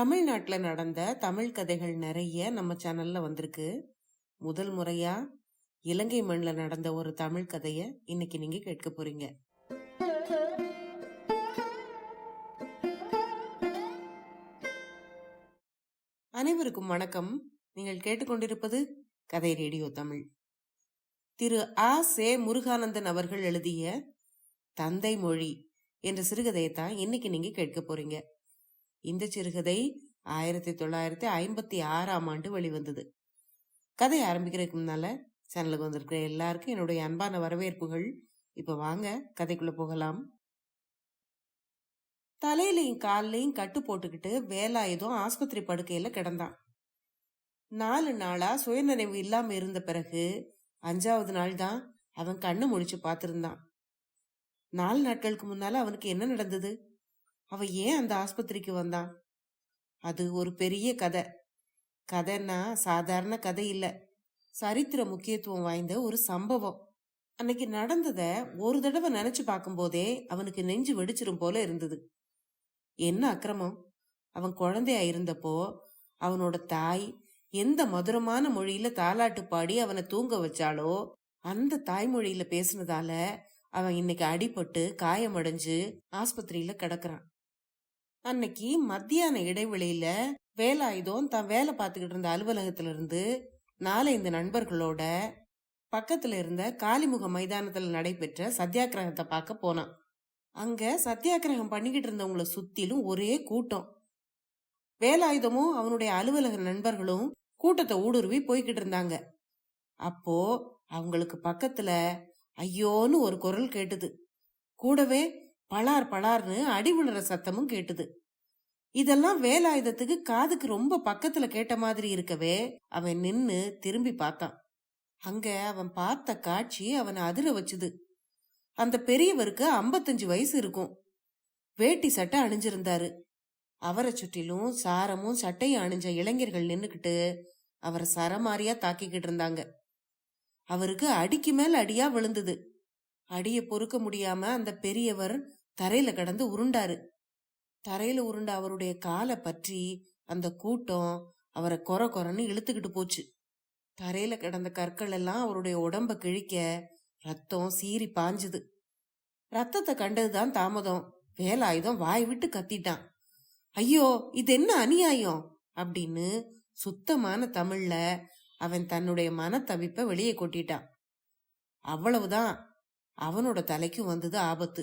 தமிழ்நாட்டில் நடந்த தமிழ் கதைகள் நிறைய நம்ம சேனல்ல வந்திருக்கு. முதல் முறையா இலங்கை மண்ணில் நடந்த ஒரு தமிழ் கதைய இன்னைக்கு நீங்க கேட்க போறீங்க. அனைவருக்கும் வணக்கம். நீங்கள் கேட்டுக்கொண்டிருப்பது கதை ரேடியோ தமிழ். திரு ஆ சே முருகானந்தன் அவர்கள் எழுதிய தந்தை மொழி என்ற சிறுகதையைத்தான் இன்னைக்கு நீங்க கேட்க போறீங்க. இந்த சிறுகதை 1956 வெளிவந்தது. கதை ஆரம்பிக்கிறதுக்கு முன்னால சேனலுக்கு வந்திருக்கிற எல்லாருக்கும் என்னுடைய அன்பான வரவேற்புகள். இப்ப வாங்க கதைக்குள்ள போகலாம். தலையிலையும் காலையும் கட்டு போட்டுக்கிட்டு வேலாயுதம் ஆஸ்பத்திரி படுக்கையில கிடந்தான். 4 நாளா சுயநினைவு இல்லாம இருந்த பிறகு 5வது நாள் தான் அவன் கண்ணு முழிச்சு பார்த்திருந்தான். 4 நாட்களுக்கு முன்னால அவனுக்கு என்ன நடந்தது? அவன் ஏன் அந்த ஆஸ்பத்திரிக்கு வந்தான்? அது ஒரு பெரிய கதை. கதைன்னா சாதாரண கதை இல்ல, சரித்திர முக்கியத்துவம் வாய்ந்த ஒரு சம்பவம். அன்னைக்கு நடந்தத ஒரு தடவை நினைச்சு பார்க்கும் போதே அவனுக்கு நெஞ்சு வெடிச்சிரும் போல இருந்தது. என்ன அக்கிரமம்! அவன் குழந்தையா இருந்தப்போ அவனோட தாய் எந்த மதுரமான மொழியில தாலாட்டு பாடி அவனை தூங்க வச்சாலோ அந்த தாய்மொழியில பேசுனதால அவன் இன்னைக்கு அடிபட்டு காயமடைஞ்சு ஆஸ்பத்திரியில கிடக்குறான். அன்னைக்கு மத்தியான இடைவெளியில வேலாயுதம் தான் வேலை பார்த்துக்கிட்டு இருந்த அலுவலகத்துல இருந்து 4-5 நண்பர்களோட பக்கத்துல இருந்த காளிமுக மைதானத்துல நடைபெற்ற சத்தியாகிரகத்தை பார்க்க போனான். அங்க சத்தியாகிரகம் பண்ணிக்கிட்டு இருந்தவங்களை சுத்திலும் ஒரே கூட்டம். வேலாயுதமும் அவனுடைய அலுவலக நண்பர்களும் கூட்டத்தை ஊடுருவி போய்கிட்டு இருந்தாங்க. அப்போ அவங்களுக்கு பக்கத்துல ஐயோன்னு ஒரு குரல் கேட்டுது. கூடவே பளார் பளார்னு அடி விழுற சத்தமும் கேட்டுது. இதெல்லாம் வேலாயுதத்துக்கு காதுக்கு ரொம்ப பக்கத்துல கேட்ட மாதிரி இருக்கவே அவன் நின்னு திரும்பி பார்த்தான். அங்க அவன் பார்த்த காட்சி அவனை அதிர வச்சுது. அந்த பெரியவருக்கு 55 வயசு இருக்கும். வேட்டி சட்டை அணிஞ்சிருந்தாரு. அவரை சுற்றிலும் சாரமும் சட்டையும் அணிஞ்ச இளைஞர்கள் நின்னுக்கிட்டு அவரை சரமாரியா தாக்கிக்கிட்டு இருந்தாங்க. அவருக்கு அடிக்கு மேல அடியா விழுந்தது. அடிய பொறுக்க முடியாம அந்த பெரியவர் தரையில கிடந்து உருண்டாரு. தரையில உருண்ட அவருடைய காலை பற்றி அந்த கூட்டம் அவரை கொர கொரன்னு இழுத்துக்கிட்டு போச்சு. தரையில கிடந்த கற்கள் எல்லாம் அவருடைய உடம்ப கிழிக்க ரத்தம் சீறி பாஞ்சுது. ரத்தத்தை கண்டதுதான் தாமதம். வேலாயுதம் வாய் விட்டு கத்திட்டான். ஐயோ, இது என்ன அநியாயம் அப்படின்னு சுத்தமான தமிழ்ல அவன் தன்னுடைய மனத்தவிப்ப வெளியே கொட்டிட்டான். அவ்வளவுதான், அவனோட தலைக்கு வந்தது ஆபத்து.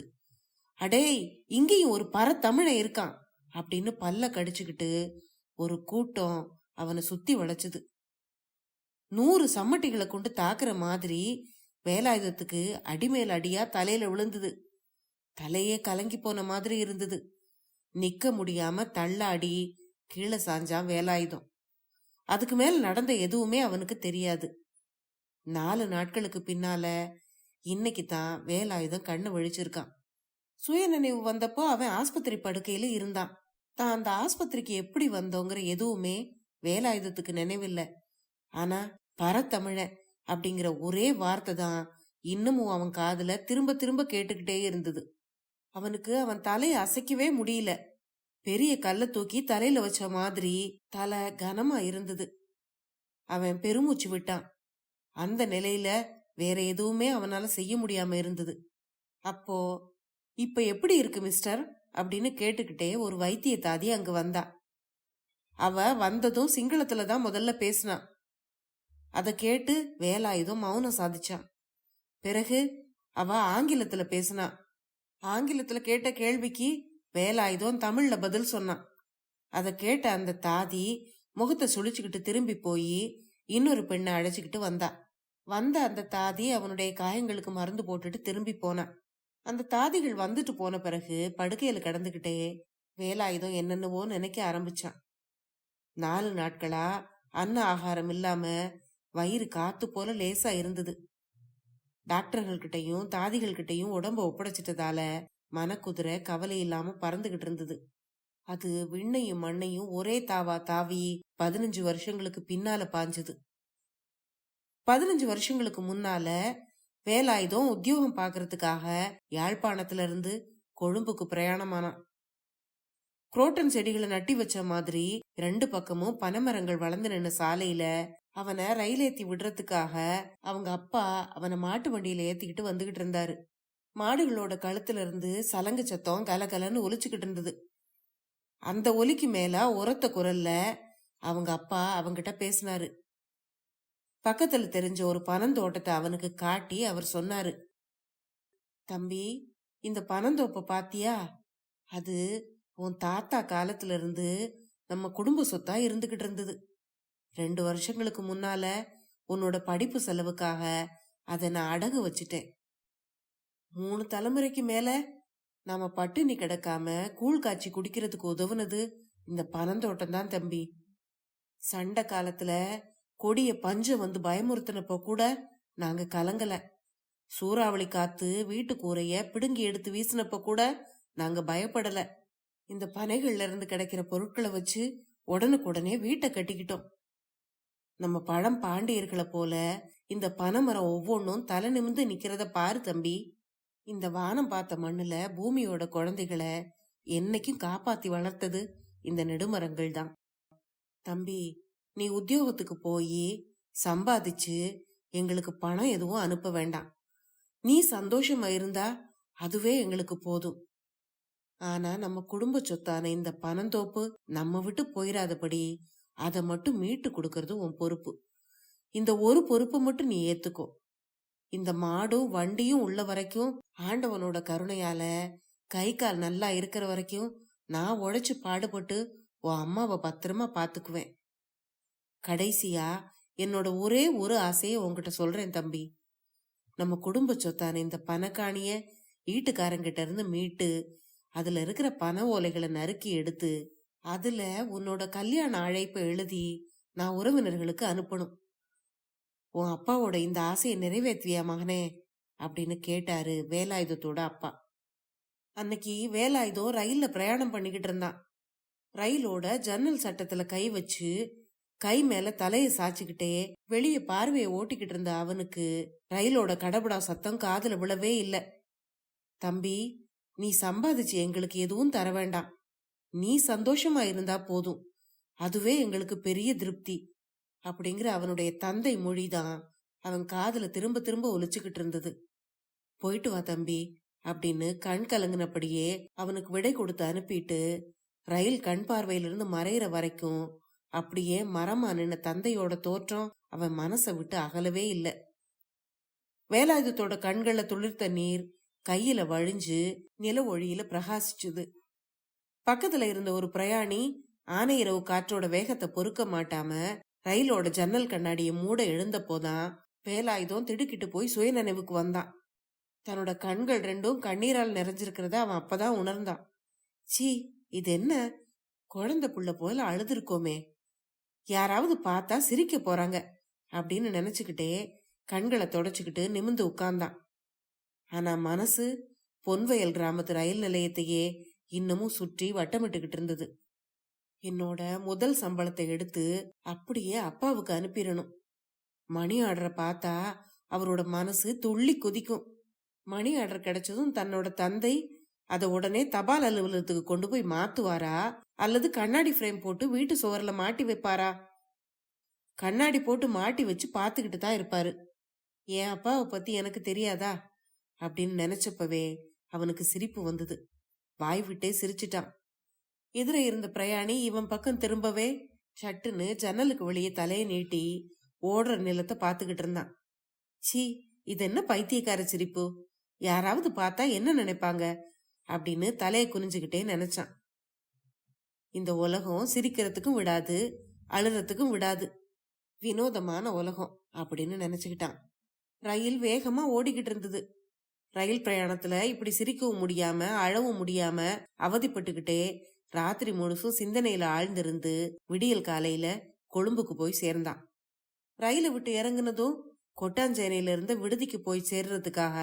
அடேய், இங்கேயும் ஒரு பரத்தமிழன் இருக்கான் அப்படின்னு பல்ல கடிச்சுக்கிட்டு ஒரு கூட்டம் அவனை சுத்தி வளைச்சுது. 100 சம்மட்டிகளை கொண்டு தாக்குற மாதிரி வேலாயுதத்துக்கு அடிமேல் அடியா தலையில விழுந்தது. தலையே கலங்கி போன மாதிரி இருந்தது. நிக்க முடியாம தள்ளாடி கீழே சாஞ்சான் வேலாயுதம். அதுக்கு மேல நடந்த எதுவுமே அவனுக்கு தெரியாது. 4 நாட்களுக்கு பின்னால இன்னைக்கு தான் வேலாயுதம் கண்ணு விழிச்சிருக்கான். சுய நினைவு வந்தப்போ அவன் ஆஸ்பத்திரி படுக்கையில இருந்தான். தான் அந்த ஆஸ்பத்திரிக்கு எப்படி வந்தோங்கிற எதுவுமே வேலாயுதத்துக்கு நினைவில்லை. ஆனா பரத்தமிழ அப்படிங்கிற ஒரே வார்த்தை தான் இன்னமும் அவன் காதுல திரும்ப திரும்ப கேட்டுக்கிட்டே இருந்தது. அவனுக்கு அவன் தலையை அசைக்கவே முடியல. பெரிய கல்ல தூக்கி தலையில வச்ச மாதிரி தலை கனமா இருந்தது. அவன் பெருமூச்சு விட்டான். அந்த நிலையில வேற எதுவுமே அவனால செய்ய முடியாம இருந்தது. அப்போ இப்ப எப்படி இருக்கு மிஸ்டர் அப்படின்னு கேட்டுக்கிட்டே ஒரு வைத்திய தாதி அங்க வந்தா. அவ வந்ததும் சிங்களத்துலதான் முதல்ல பேசினான். அத கேட்டு வேலாயுதம் மௌனம் சாதிச்சான். பிறகு அவ ஆங்கிலத்துல பேசினா. ஆங்கிலத்துல கேட்ட கேள்விக்கு வேலாயுதம் தமிழ்ல பதில் சொன்னான். அத கேட்ட அந்த தாதி முகத்தை சுழிச்சுக்கிட்டு திரும்பி போய் இன்னொரு பெண்ணை அழைச்சுக்கிட்டு வந்தா. வந்த அந்த தாதி அவனுடைய காயங்களுக்கு மருந்து போட்டுட்டு திரும்பி போனான். அந்த தாதிகள் வந்துட்டு போன பிறகு படுக்கையில கிடந்துகிட்டே வேலாயுதம் என்னென்னவோ நினைக்க ஆரம்பிச்சான். 4 நாட்களா அன்ன ஆகாரம் இல்லாம வயிறு காத்து போல லேசா இருந்தது. டாக்டர்கள் கிட்டையும் தாதிகள் கிட்டையும் உடம்ப ஒப்படைச்சிட்டதால மனக்குதிரை கவலை இல்லாம பறந்துகிட்டு இருந்தது. அது விண்ணையும் மண்ணையும் ஒரே தாவா தாவி 15 வருஷங்களுக்கு பின்னால பாஞ்சது. 15 வருஷங்களுக்கு முன்னால வேலாயுதம் உத்தியோகம் பாக்குறதுக்காக யாழ்ப்பாணத்துல இருந்து கொழும்புக்கு பிரயாணமானான். குரோட்டன் செடிகளை நட்டி வச்ச மாதிரி 2 பக்கமும் பனைமரங்கள் வளர்ந்து நின்ன சாலையில அவனை ரயில் ஏத்தி விடுறதுக்காக அவங்க அப்பா அவனை மாட்டு வண்டியில ஏத்திக்கிட்டு வந்துகிட்டு இருந்தாரு. மாடுகளோட கழுத்துல இருந்து சலங்கு சத்தம் கலகலன்னு ஒலிச்சுக்கிட்டு இருந்தது. அந்த ஒலிக்கு மேல உரத்த குரல்ல அவங்க அப்பா அவங்கிட்ட பேசினாரு. பக்கத்துல தெரிஞ்ச ஒரு பனந்தோட்டத்தை அவனுக்கு காட்டி அவர் சொன்னாரு, தம்பி, இந்த பனந்தோப்ப பாத்தியா? அது உன் தாத்தா காலத்துல இருந்து நம்ம குடும்ப சொத்தா இருந்துகிட்டு இருந்தது. 2 வருஷங்களுக்கு முன்னால உன்னோட படிப்பு செலவுக்காக அதை நான் அடகு வச்சுட்டேன். 3 தலைமுறைக்கு மேல நாம பட்டினி கிடக்காம கூழ் காய்ச்சி குடிக்கிறதுக்கு உதவுனது இந்த பனந்தோட்டம் தான் தம்பி. சண்டை காலத்துல கொடிய பஞ்சம் வந்து பயமுறுத்தினப்ப கூட நாங்க கலங்கல. சூறாவளி காத்து வீட்டு கூரைய பிடுங்கி எடுத்து வீசினப்ப கூட நாங்க பயப்படல. இந்த பனைகள்ல இருந்து கிடைக்கிற பொருட்களை வச்சு உடனுக்குடனே வீட்டை கட்டிக்கிட்டோம். நம்ம பழம் பாண்டியர்களை போல இந்த பனைமரம் ஒவ்வொன்றும் தலை நிமிந்து நிக்கிறத பாரு தம்பி. இந்த வானம் பார்த்த மண்ணுல பூமியோட குழந்தைகளை என்னைக்கும் காப்பாத்தி வளர்த்தது இந்த நெடுமரங்கள் தான். தம்பி, நீ உத்தியோகத்துக்கு போய் சம்பாதிச்சு எங்களுக்கு பணம் எதுவும் அனுப்ப வேண்டாம். நீ சந்தோஷமா இருந்தா அதுவே எங்களுக்கு போதும். ஆனா நம்ம குடும்ப சொத்தான இந்த பனந்தோப்பு நம்ம விட்டு போயிடாதபடி அதை மட்டும் மீட்டு கொடுக்கறது உன் பொறுப்பு. இந்த ஒரு பொறுப்பை மட்டும் நீ ஏத்துக்கோ. இந்த மாடும் வண்டியும் உள்ள வரைக்கும் ஆண்டவனோட கருணையால கை கால் நல்லா இருக்கிற வரைக்கும் நான் உழைச்சு பாடுபட்டு உன் அம்மாவை பத்திரமா பாத்துக்குவேன். கடைசியா என்னோட ஒரே ஒரு ஆசையை உன்கிட்ட சொல்றேன் தம்பி. நம்ம குடும்ப சொத்தான இந்த பணக்காணிய வீட்டுக்காரங்கிட்ட இருந்து மீட்டு அதுல இருக்கிற பனை ஓலைகளை நறுக்கி எடுத்து அதுல உன்னோட கல்யாண அழைப்பை எழுதி நான் உறவினர்களுக்கு அனுப்பணும். உன் அப்பாவோட இந்த ஆசையை நிறைவேற்றுவியா மகனே அப்படின்னு கேட்டாரு வேலாயுதத்தோட அப்பா. அன்னைக்கு வேலாயுதம் ரயில்ல பிரயாணம் பண்ணிக்கிட்டு இருந்தான். ரயிலோட ஜன்னல் சட்டத்துல கை வச்சு கை மேல தலையை சாச்சுக்கிட்டே வெளியே பார்வையை ஓட்டிக்கிட்டு இருந்த அவனுக்கு ரயிலோட கடபடா சத்தம் காதுல விழவே இல்லை. தம்பி, நீ சம்பாதிச்சு எங்களுக்கு எதுவும் தர வேண்டாம். நீ சந்தோஷமா இருந்தா போதும், அதுவே எங்களுக்கு பெரிய திருப்தி அப்படிங்கிற அவனுடைய தந்தை மொழிதான் அவன் காதுல திரும்ப திரும்ப ஒலிச்சுக்கிட்டு இருந்தது. போயிட்டு வா தம்பி அப்படின்னு கண் கலங்கினபடியே அவனுக்கு விடை கொடுத்து அனுப்பிட்டு ரயில் கண் பார்வையிலிருந்து மறையிற வரைக்கும் அப்படியே மரமா நின்ன தந்தையோட தோற்றம் அவன் மனசை விட்டு அகலவே இல்லை. வேலாயுதத்தோட கண்கள்ல துளிர்த்த நீர் கையில வழிஞ்சு நில ஒளியில பிரகாசிச்சுது. பக்கத்துல இருந்த ஒரு பிரயாணி ஆனையிரவு காற்றோட வேகத்தை பொறுக்க மாட்டாம ரயிலோட ஜன்னல் கண்ணாடியை மூட எழுந்தப்போதான் வேலாயுதம் திடுக்கிட்டு போய் சுய நினைவுக்கு வந்தான். தன்னோட கண்கள் 2ம் கண்ணீரால் நிறைஞ்சிருக்கிறத அவன் அப்பதான் உணர்ந்தான். சீ, இது என்ன, குழந்தை புள்ள போல அழுதுருக்கோமே, யாராவது பார்த்தா சிரிக்க போறாங்க அப்படின்னு நினைச்சுக்கிட்டே கண்களை தொடச்சுக்கிட்டு நிமிந்து உட்கார்ந்தான். ஆனா மனசு பொன்வயல் கிராமத்து ரயில் நிலையத்தையே இன்னமும் சுற்றி வட்டமிட்டுக்கிட்டு இருந்தது. என்னோட முதல் சம்பளத்தை எடுத்து அப்படியே அப்பாவுக்கு அனுப்பிடணும். மணி ஆர்டரை பார்த்தா அவரோட மனசு துள்ளி கொதிக்கும். மணி ஆர்டர் கிடைச்சதும் தன்னோட தந்தை அதை உடனே தபால் அலுவலகத்துக்கு கொண்டு போய் மாத்துவாரா அல்லது கண்ணாடி ஃப்ரேம் போட்டு வீட்டு சுவர்ல மாட்டி வைப்பாரா? கண்ணாடி போட்டு மாட்டி வச்சு பாத்துக்கிட்டு தான் இருப்பாரு. என் அப்பாவை பத்தி எனக்கு தெரியாதா அப்படின்னு நினைச்சப்பவே அவனுக்கு சிரிப்பு வந்தது. வாய் விட்டே சிரிச்சிட்டான். எதிர இருந்த பிரயாணி இவன் பக்கம் திரும்பவே சட்டுன்னு ஜன்னலுக்கு வெளியே தலையை நீட்டி ஓடுற நிலத்தை பாத்துக்கிட்டு இருந்தான். சீ, இது என்ன பைத்தியக்கார சிரிப்பு, யாராவது பார்த்தா என்ன நினைப்பாங்க அப்படின்னு தலையை குனிஞ்சுக்கிட்டே நினைச்சான். இந்த உலகம் சிரிக்கிறதுக்கும் விடாது, அழுறதுக்கும் விடாது, வினோதமான உலகம் அப்படின்னு நினைச்சுக்கிட்டான். ரயில் வேகமா ஓடிக்கிட்டு இருந்தது. ரயில் பிரயாணத்துல இப்படி சிரிக்கவும் முடியாம அழவும் முடியாம அவதிப்பட்டுக்கிட்டே ராத்திரி முழுசும் சிந்தனையில ஆழ்ந்திருந்து விடியல் காலையில கொழும்புக்கு போய் சேர்ந்தான். ரயில விட்டு இறங்குனதும் கொட்டாஞ்சேனையில இருந்து விடுதிக்கு போய் சேர்றதுக்காக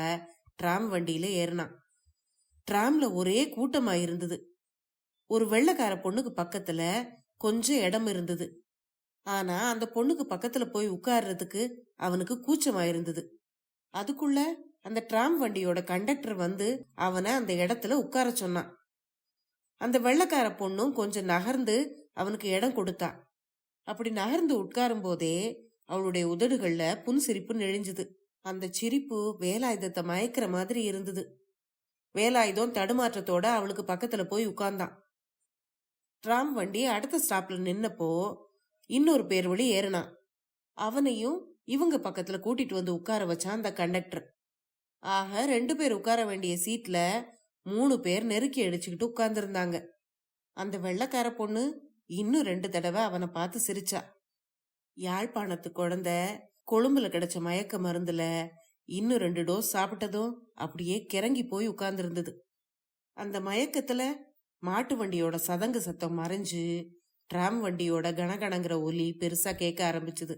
டிராம் வண்டியில ஏறினான். டிராம்ல ஒரே கூட்டமா இருந்தது. ஒரு வெள்ளைக்கார பொண்ணுக்கு பக்கத்துல கொஞ்சம் இடம் இருந்தது. ஆனா அந்த பொண்ணுக்கு பக்கத்துல போய் உட்கார்றதுக்கு அவனுக்கு கூச்சமா இருந்தது. அதுக்குள்ள அந்த டிராம் வண்டியோட கண்டக்டர் வந்து அவனை அந்த இடத்துல உட்கார சொன்னான். அந்த வெள்ளைக்கார பொண்ணும் கொஞ்சம் நகர்ந்து அவனுக்கு இடம் கொடுத்தா. அப்படி நகர்ந்து உட்காரும் போதே அவளுடைய உதடுகள்ல புன்சிரிப்பு நெழிஞ்சுது. அந்த சிரிப்பு வேலாயுதத்தை மயக்கிற மாதிரி இருந்தது. வேலாயுதம் தடுமாற்றத்தோட அவளுக்கு பக்கத்துல போய் உட்கார்ந்தான். டிராம் வண்டி அடுத்த ஸ்டாப்ல நின்னப்போ இன்னொரு பேர் வழி ஏறினான். அவனையும் இவங்க பக்கத்துல கூட்டிட்டு வந்து உட்கார வச்சான் அந்த கண்டக்டர். ஆக 2 பேர் உட்கார வேண்டிய சீட்ல 3 பேர் நெருக்கி அடிச்சுக்கிட்டு உட்கார்ந்துருந்தாங்க. அந்த வெள்ளைக்கார பொண்ணு இன்னும் 2 தடவை அவனை பார்த்து சிரிச்சா. யாழ்ப்பாணத்து குழந்தை கொழும்புல கிடைச்ச மயக்க மருந்துல இன்னும் 2 டோஸ் சாப்பிட்டதும் அப்படியே கிறங்கி போய் உட்கார்ந்துருந்தது. அந்த மயக்கத்துல மாட்டு வண்டியோட சதங்கு சத்தம் மறைஞ்சு டிராம் வண்டியோட கணகணங்கிற ஒலி பெருசா கேட்க ஆரம்பிச்சுது.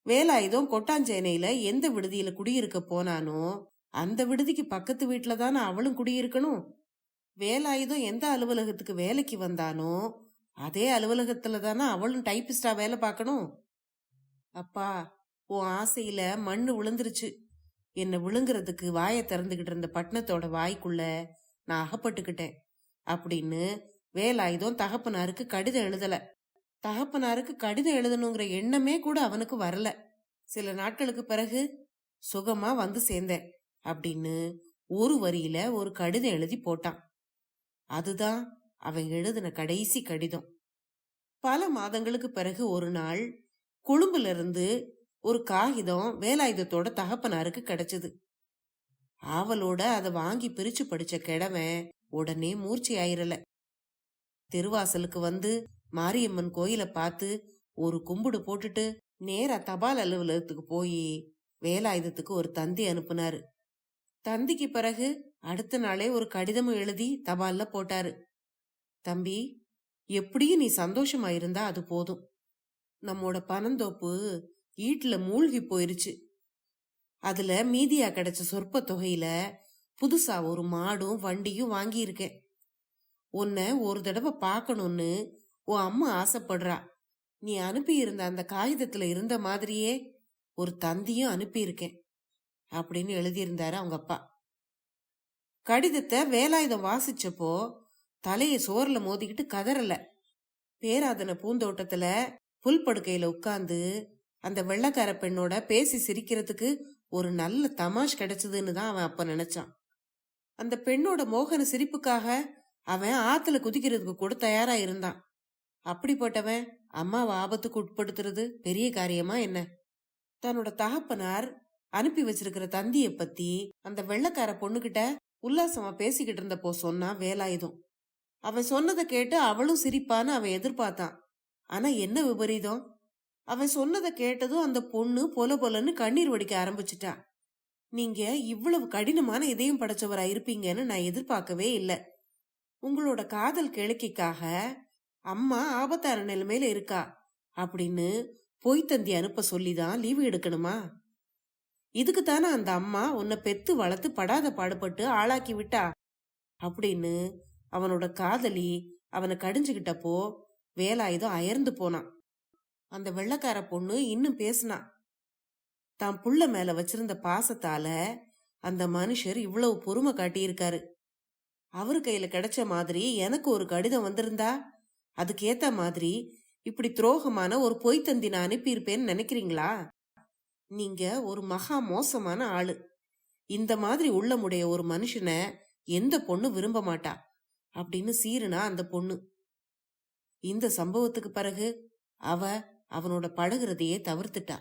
வேலாயுதம் கொட்டாஞ்சேனையில எந்த விடுதியில குடியிருக்க போனானோ அந்த விடுதிக்கு பக்கத்து வீட்டுல தானே அவளும் குடியிருக்கணும். வேலாயுதம் எந்த அலுவலகத்துக்கு வேலைக்கு வந்தானோ அதே அலுவலகத்துல தானே அவளும் டைப்பிஸ்டா வேலை பார்க்கணும். அப்பா, உன் ஆசையில மண்ணு விழுந்துருச்சு. என்னை விழுங்குறதுக்கு வாயை திறந்துகிட்டு இருந்த பட்டணத்தோட வாய்க்குள்ள நான் அகப்பட்டுக்கிட்டேன் அப்படின்னு வேலாயுதம் தகப்பனாருக்கு கடிதம் எழுதல. தகப்பனாருக்கு கடிதம் எழுதணுங்கிற எண்ணமே கூட அவனுக்கு வரல. சில நாட்களுக்கு பிறகு சுகமா வந்து சேர்ந்தேன் அப்படின்னு ஒரு வரியில ஒரு கடிதம் எழுதி போட்டான். அதுதான் அவன் எழுதின கடைசி கடிதம். பல மாதங்களுக்கு பிறகு ஒரு நாள் கொழும்புல இருந்து ஒரு காகிதம் வேலாயுதத்தோட தகப்பனாருக்கு கிடைச்சது. ஆவலோட அதை வாங்கி பிரிச்சு படிச்ச கிழவன் உடனே மூர்ச்சி ஆயிரல. தெருவாசலுக்கு வந்து மாரியம்மன் கோயில பார்த்து ஒரு கும்பிடு போட்டுட்டு நேரா தபால் அலுவலகத்துக்கு போய் வேலாயுதத்துக்கு ஒரு தந்தி அனுப்புனாரு. தந்திக்கு பிறகு அடுத்த நாளே ஒரு கடிதமும் எழுதி தபால்ல போட்டாரு. தம்பி, எப்படியும் நீ சந்தோஷமா இருந்தா அது போதும். நம்மோட பனந்தோப்பு ஈட்டுல மூழ்கி போயிருச்சு. அதுல மீதியா கிடைச்ச சொற்ப தொகையில புதுசா ஒரு மாடும் வண்டியும் வாங்கியிருக்கேன். உன்னை ஒரு தடவை பார்க்கணும்னு உன் அம்மா ஆசைப்படுறா. நீ அனுப்பி இருந்த அந்த காகிதத்துல இருந்த மாதிரியே ஒரு தந்தியும் அனுப்பியிருக்கேன் அப்படின்னு எழுதியிருந்தாரு அவங்க அப்பா. கடிதத்தை வேலாயுதம் வாசிச்சப்போ தலைய சோர்ல மோதிக்கிட்டு கதறல. பேராதன பூந்தோட்டத்துல புல் படுக்கையில உட்கார்ந்து அந்த வெள்ளைக்கார பெண்ணோட பேசி சிரிக்கிறதுக்கு ஒரு நல்ல தமாஷ் கிடைச்சதுன்னு தான் அவன் அப்ப நினைச்சான். அந்த பெண்ணோட மோகன சிரிப்புக்காக அவன் ஆத்துல குதிக்கிறதுக்கு கூட தயாரா இருந்தான். அப்படிப்பட்டவன் அம்மாவை ஆபத்துக்கு உட்படுத்துறது பெரிய காரியமா என்ன? தன்னோட தகப்பனார் அனுப்பி வச்சிருக்கிற தந்திய பத்தி அந்த வெள்ளைக்கார பொண்ணுகிட்ட உல்லாசமா பேசிக்கிட்டு இருந்தப்போ சொன்னான் வேலாயுதம். அவன் சொன்னதை கேட்டு அவளும் சிரிப்பான்னு அவன் எதிர்பார்த்தான். ஆனா என்ன விபரீதம், அவன் சொன்னதை கேட்டதும் அந்த பொண்ணு பொல பொலன்னு கண்ணீர் வடிக்க ஆரம்பிச்சுட்டா. நீங்க இவ்வளவு கடினமான இதயம் படைச்சவரா இருப்பீங்கன்னு நான் எதிர்பார்க்கவே இல்லை. உங்களோட காதல் கிழக்கிக்காக அம்மா ஆபத்தான நிலைமையில இருக்கா அப்படின்னு பொய்த்தந்தி அனுப்ப சொல்லிதான் லீவு எடுக்கணுமா? இதுக்குத்தானே அந்த அம்மா உன்னை பெத்து வளர்த்து படாத பாடுபட்டு ஆளாக்கி விட்டா அப்படின்னு அவனோட காதலி அவனை கடிஞ்சுகிட்டப்போ வேலாயுதம் அயர்ந்து போனான். அந்த வெள்ளைக்கார பொண்ணு இன்னும் பேசினா. தான் புள்ள மேல வச்சிருந்த பாசத்தால அந்த மனுஷர் இவ்வளவு பொறுமை காட்டியிருக்காரு. அவரு கையில கிடைச்ச மாதிரி எனக்கு ஒரு கடிதம் வந்திருந்தா அதுக்கேத்த மாதிரி இப்படி துரோகமான ஒரு பொய்த்தந்தி நான் அனுப்பியிருப்பேன்னு நினைக்கிறீங்களா? நீங்க ஒரு மகா மோசமான ஆளு. இந்த மாதிரி உள்ளமுடைய ஒரு மனுஷனை எந்த பொண்ணு விரும்ப மாட்டா அப்படின்னு சீருனா அந்த பொண்ணு. இந்த சம்பவத்துக்கு பிறகு அவனோட பழகுறதையே தவிர்த்துட்டா.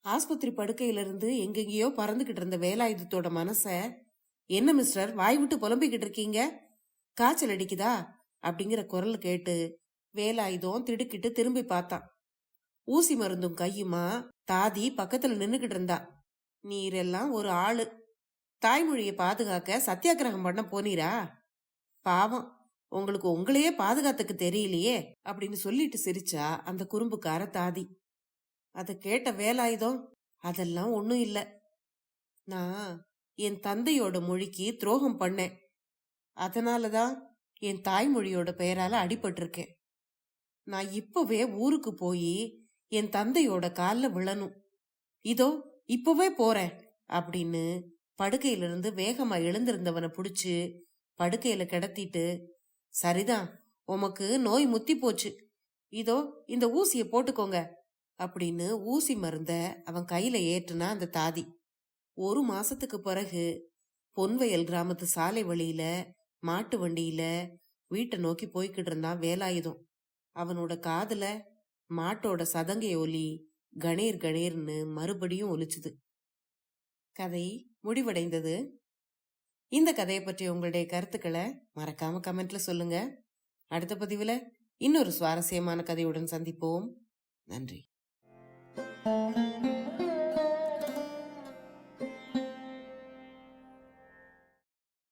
ஆஸ்பத்திரி படுக்கையிலிருந்து எங்கெங்கயோ பறந்துகிட்டு இருந்த வேலாயுதத்தோட மனச, என்ன மிஸ்டர் வாய் விட்டு புலம்பிக்கிட்டு இருக்கீங்க, காய்ச்சல் அடிக்குதா அப்படிங்கிற குரல் கேட்டு வேலாயுதம் திடுக்கிட்டு திரும்பி பார்த்தான். ஊசி மருந்தும் கையுமா தாதி பக்கத்துல நின்னுகிட்டு இருந்தா. நீரெல்லாம் ஒரு ஆளு, தாய்மொழியை பாதுகாக்க சத்தியாகிரகம் பண்ண போனீரா? பாவம், உங்களுக்கு உங்களையே பாதுகாத்துக்கு தெரியலையே அப்படின்னு சொல்லிட்டு சிரிச்சா அந்த குறும்புக்கார தாதி. அத கேட்ட வேலாயுதம், அதெல்லாம் ஒண்ணும் இல்ல, நான் என் தந்தையோட மொழிக்கு துரோகம் பண்ணேன். அதனாலதான் என் தாய்மொழியோட பெயரால அடிபட்டிருக்கேன். நான் இப்பவே ஊருக்கு போய் என் தந்தையோட கால்ல விழணும். இதோ இப்பவே போறேன் அப்படின்னு படுக்கையிலிருந்து வேகமா எழுந்திருந்தவனை புடிச்சு படுக்கையில கிடத்திட்டு, சரிதான், உமக்கு நோய் முத்தி போச்சு, இதோ இந்த ஊசிய போட்டுக்கோங்க அப்படின்னு ஊசி மருந்த அவன் கையில ஏற்றுனா அந்த தாதி. 1 மாசத்துக்கு பிறகு பொன்வயல் கிராமத்து சாலை வழியில மாட்டு வண்டியில வீட்டை நோக்கி போய்கிட்டு இருந்தான் வேலாயுதம். அவனோட காதுல மாட்டோட சதங்கை ஒலி கணீர் கணீர்னு மறுபடியும் ஒலிச்சுது. கதை முடிவடைந்தது. இந்த கதையை பற்றி உங்களுடைய கருத்துக்களை மறக்காம கமெண்ட்ல சொல்லுங்க. அடுத்த பதிவுல இன்னொரு சுவாரஸ்யமான கதையுடன் சந்திப்போம். நன்றி.